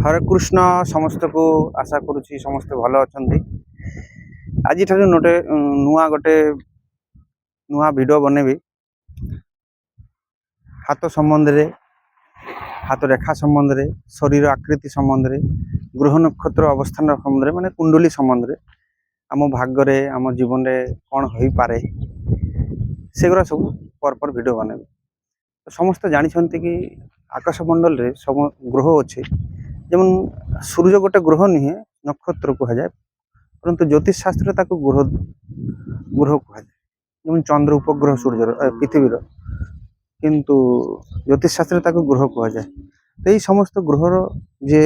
हरे कृष्ण समस्त को आशा करुच्ची समस्ते भल अच्छा आज नोटे नुआ गोटे नुआ वीडियो बनैबी हाथ संबंध रे हाथ रेखा संबंध रे शरीर आकृति संबंध रे ग्रह नक्षत्र अवस्थान संबंध रे माने कुंडली संबंध रे आम भाग्य रे आम जीवन रे कौन हो पारे सेगुरा सब पर वीडियो बनैबी समस्त जानी कि आकाश मंडल रे सब ग्रह अच्छे जेमन सूर्य गोटे ग्रह नुहे नक्षत्र कह जाए परंतु ज्योतिष शास्त्र ताको ग्रह ग्रह कह जाए जेमन चंद्र उपग्रह सूर्य पृथ्वीर किंतु ज्योतिष शास्त्र ताको ग्रह कह जाए तो यही समस्त ग्रहर जे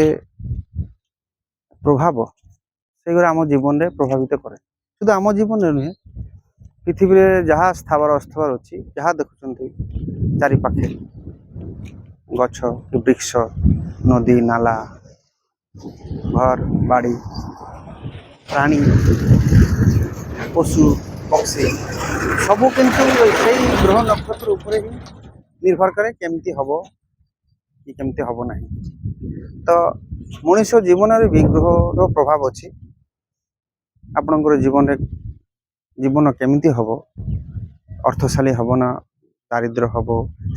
प्रभाव से आम जीवन में प्रभावित करे शुद्ध आम जीवन में नुहे पृथ्वी जहाँ स्थावर अस्थावर अच्छी जहाँ देखुं चारिपाखे गछ वृक्ष नदी नाला घर बाड़ी प्राणी पशु पक्षी सबू किंतु से ग्रह नक्षत्र उपर ही निर्भर करे केमती हम कि केमती हम ना तो मनुष्य जीवन में भी ग्रहर प्रभाव अच्छी आपणकर जीवन जीवन केमती हम अर्थशाली हम ना दारिद्र हम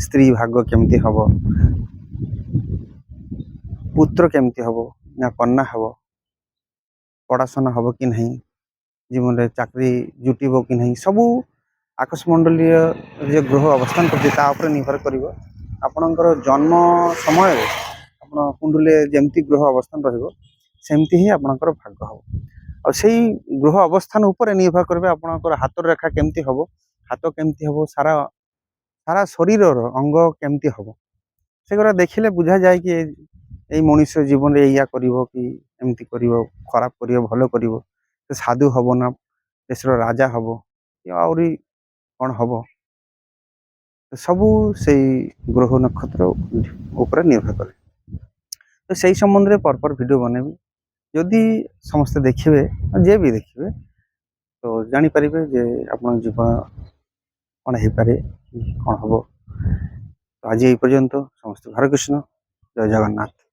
स्त्री भाग्य केमती हम पुत्र केमती हम ना कन्या हम पढ़ाशना हम कि नहीं जीवन में चाकरी जुटब कि नहीं सबू आकाशमंडलीय जो ग्रह अवस्थान कर निर्भर कर आपणकर जन्म समय आप कुंडली जमती ग्रह अवस्थान रमती ही आपणकर भाग्य हम और से ग्रह अवस्थान उपर निर्भर करेंगे आपणकर हाथ रेखा केमती हम हाथ केमती हम सारा सारा शरीर अंग केमती हम से देखिले बुझा जाए कि यही मनुष्य जीवन में या कि एमती कर खराब कर भल कर साधु हम ना देशर राजा हम आहरी कौन हम सबू से ग्रह नक्षत्र उपर निर्भर करे तो सही संबंध में पर वीडियो बनैबी जदि समस्ते देखिए जे भी देखिए तो जानीपर जे आप जीवन कौन हो पारे कौन हम तो आज ये पर्यंत समस्त हरे कृष्ण जय जगन्नाथ।